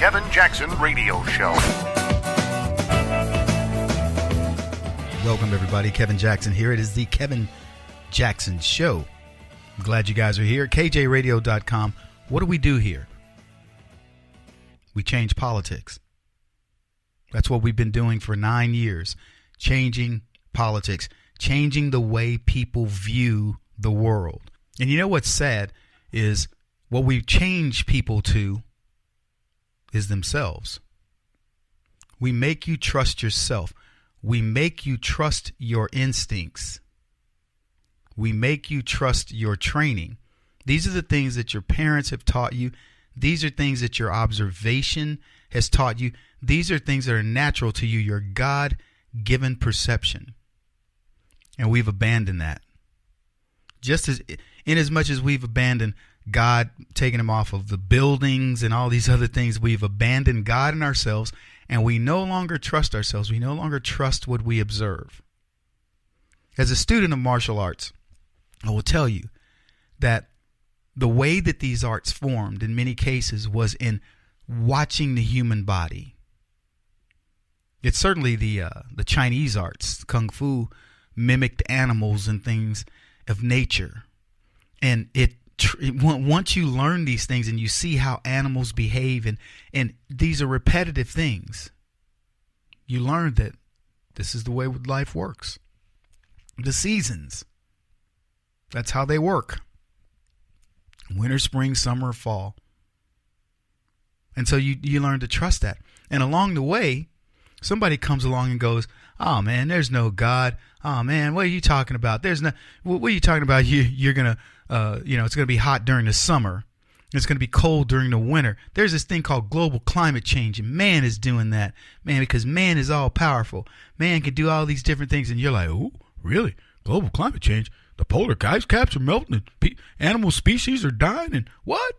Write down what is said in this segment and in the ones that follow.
Kevin Jackson Radio Show. Welcome, everybody. Kevin Jackson here. It is the Kevin Jackson Show. I'm glad you guys are here. KJRadio.com. What do we do here? We change politics. That's what we've been doing for 9 years. Changing politics. Changing the way people view the world. And you know what's sad is what we've changed people to is themselves. We make you trust yourself. We make you trust your instincts. We make you trust your training. These are the things that your parents have taught you. These are things that your observation has taught you. These are things that are natural to you, your God-given perception. And we've abandoned that. Just as in as much as we've abandoned God, taking him off of the buildings and all these other things, we've abandoned God and ourselves, and we no longer trust ourselves. We no longer trust what we observe. As a student of martial arts, I will tell you that the way that these arts formed in many cases was in watching the human body. It's certainly the Chinese arts. Kung Fu mimicked animals and things of nature. And once you learn these things and you see how animals behave, and these are repetitive things, you learn that this is the way life works. The seasons, that's how they work. Winter, spring, summer, fall. And so you learn to trust that. And along the way, somebody comes along and goes, "Oh man, there's no God. Oh man, what are you talking about? What are you talking about? You're gonna, it's gonna be hot during the summer. It's gonna be cold during the winter. There's this thing called global climate change, and man is doing that, man, because man is all powerful. Man can do all these different things." And you're like, "Oh, really? Global climate change? The polar ice caps are melting, and animal species are dying, and what?"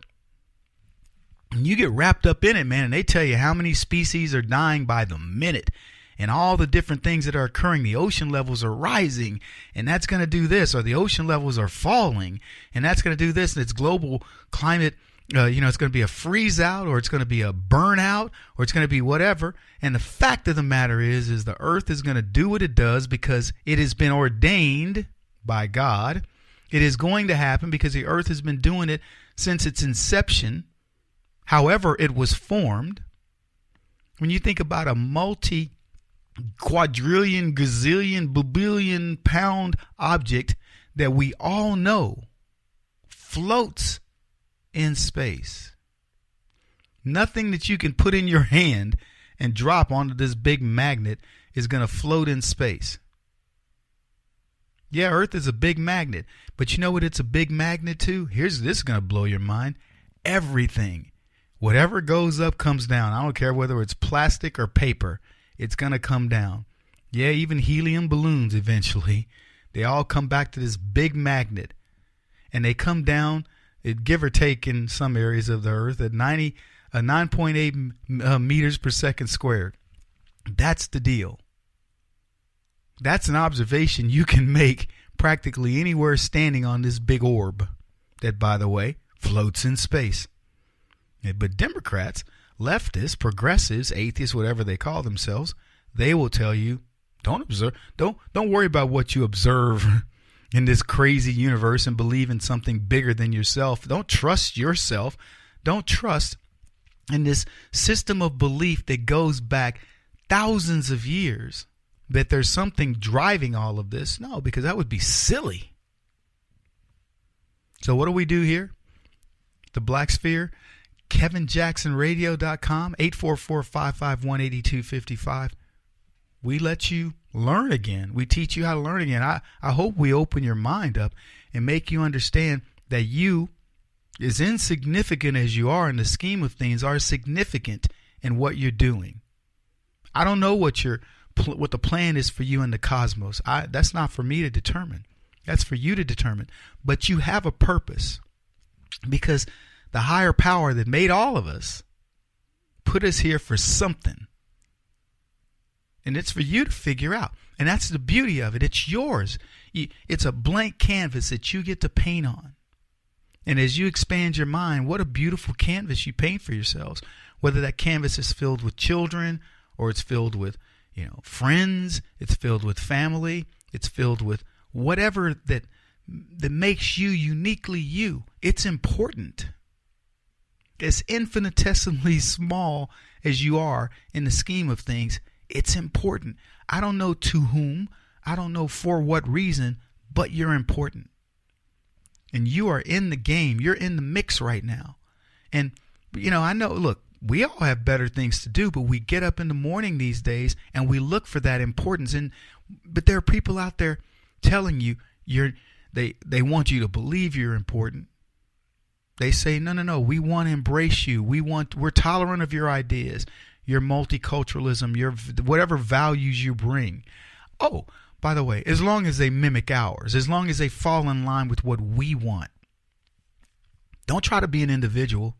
And you get wrapped up in it, man, and they tell you how many species are dying by the minute and all the different things that are occurring. The ocean levels are rising, and that's going to do this, or the ocean levels are falling, and that's going to do this, and it's global climate. It's going to be a freeze out, or it's going to be a burnout, or it's going to be whatever. And the fact of the matter is the earth is going to do what it does because it has been ordained by God. It is going to happen because the earth has been doing it since its inception. However it was formed. When you think about a multi-quadrillion, gazillion, billion pound object that we all know floats in space. Nothing that you can put in your hand and drop onto this big magnet is going to float in space. Yeah, Earth is a big magnet, but you know what it's a big magnet to? This is going to blow your mind. Everything. Whatever goes up comes down. I don't care whether it's plastic or paper. It's going to come down. Yeah, even helium balloons eventually. They all come back to this big magnet. And they come down, give or take in some areas of the earth, at 9.8 meters per second squared. That's the deal. That's an observation you can make practically anywhere standing on this big orb that, by the way, floats in space. But Democrats, leftists, progressives, atheists, whatever they call themselves, they will tell you, don't worry about what you observe in this crazy universe and believe in something bigger than yourself. Don't trust yourself. Don't trust in this system of belief that goes back thousands of years that there's something driving all of this. No, because that would be silly. So what do we do here? The Black Sphere. KevinJacksonRadio.com, 844-551-8255. We let you learn again. We teach you how to learn again. I hope we open your mind up and make you understand that you, as insignificant as you are in the scheme of things, are significant in what you're doing. I don't know what the plan is for you in the cosmos. That's not for me to determine. That's for you to determine. But you have a purpose, because the higher power that made all of us put us here for something. And it's for you to figure out. And that's the beauty of it. It's yours. It's a blank canvas that you get to paint on. And as you expand your mind, what a beautiful canvas you paint for yourselves. whether that canvas is filled with children or it's filled with, friends, it's filled with family, it's filled with whatever that makes you uniquely you. It's important. As infinitesimally small as you are in the scheme of things, it's important. I don't know to whom, I don't know for what reason, but you're important. And you are in the game. You're in the mix right now. And, I know, look, we all have better things to do, but we get up in the morning these days and we look for that importance. But there are people out there telling you they want you to believe you're important. They say, no, we want to embrace you. We're tolerant of your ideas, your multiculturalism, your whatever values you bring. Oh, by the way, as long as they mimic ours, as long as they fall in line with what we want. Don't try to be an individual.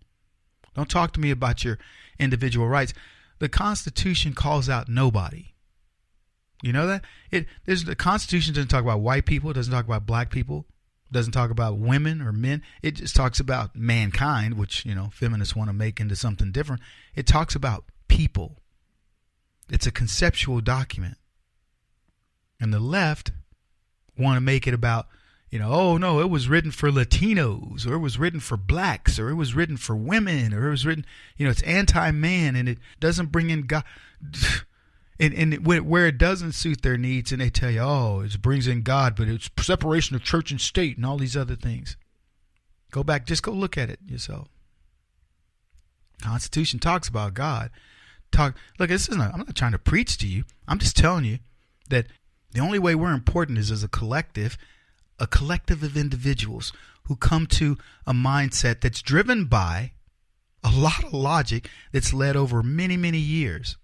Don't talk to me about your individual rights. The Constitution calls out nobody. You know that? The Constitution doesn't talk about white people. It doesn't talk about black people. It doesn't talk about women or men. It just talks about mankind, which, feminists want to make into something different. It talks about people. It's a conceptual document. And the left want to make it about, oh no, it was written for Latinos, or it was written for blacks, or it was written for women, or it was written, it's anti-man, and it doesn't bring in God. And where it doesn't suit their needs, and they tell you, oh, it brings in God, but it's separation of church and state and all these other things. Go back, just go look at it yourself. Constitution talks about God. Look, I'm not trying to preach to you. I'm just telling you that the only way we're important is as a collective of individuals who come to a mindset that's driven by a lot of logic that's led over many, many years.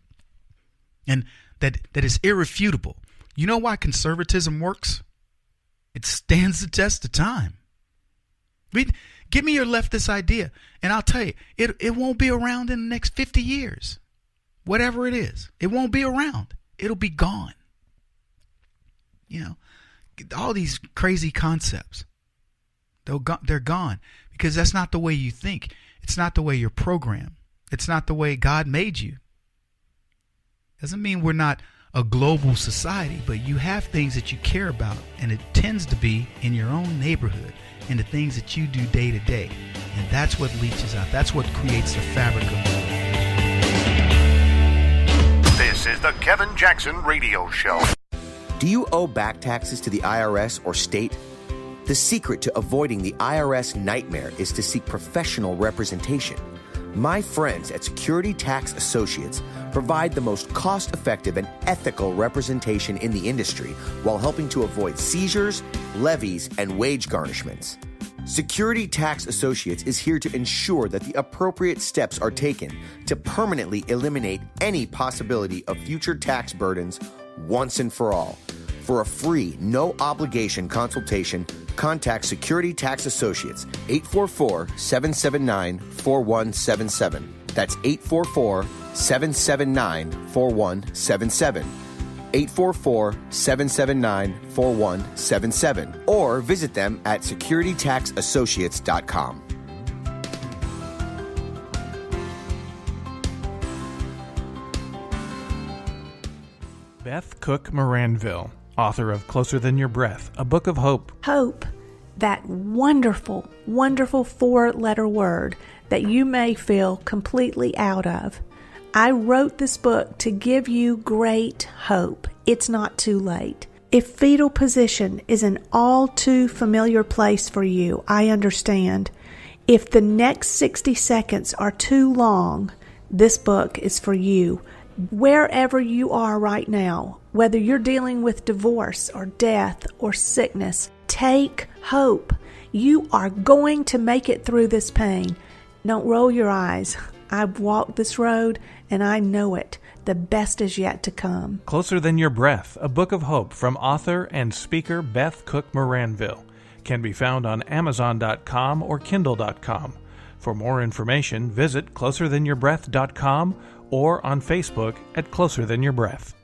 And that is irrefutable. You know why conservatism works? It stands the test of time. Give me your leftist idea, and I'll tell you, it won't be around in the next 50 years. Whatever it is, it won't be around. It'll be gone. All these crazy concepts, they're gone because that's not the way you think. It's not the way you're programmed. It's not the way God made you. Doesn't mean we're not a global society, but you have things that you care about, and it tends to be in your own neighborhood and the things that you do day to day. And that's what leaches out. That's what creates the fabric of the world. This is the Kevin Jackson Radio Show. Do you owe back taxes to the IRS or state? The secret to avoiding the IRS nightmare is to seek professional representation. My friends at Security Tax Associates provide the most cost-effective and ethical representation in the industry while helping to avoid seizures, levies, and wage garnishments. Security Tax Associates is here to ensure that the appropriate steps are taken to permanently eliminate any possibility of future tax burdens once and for all. For a free, no-obligation consultation, contact Security Tax Associates, 844-779-4177. That's 844-779-4177. 844-779-4177. Or visit them at securitytaxassociates.com. Beth Cook Moranville, author of Closer Than Your Breath, a book of hope. Hope, that wonderful, wonderful 4-letter word that you may feel completely out of. I wrote this book to give you great hope. It's not too late. If fetal position is an all too familiar place for you, I understand. If the next 60 seconds are too long, this book is for you. Wherever you are right now, whether you're dealing with divorce or death or sickness, take hope. You are going to make it through this pain. Don't roll your eyes. I've walked this road and I know it. The best is yet to come. Closer Than Your Breath, a book of hope from author and speaker Beth Cook Moranville, can be found on Amazon.com or Kindle.com. For more information, visit closerthanyourBreath.com or on Facebook at Closer Than Your Breath.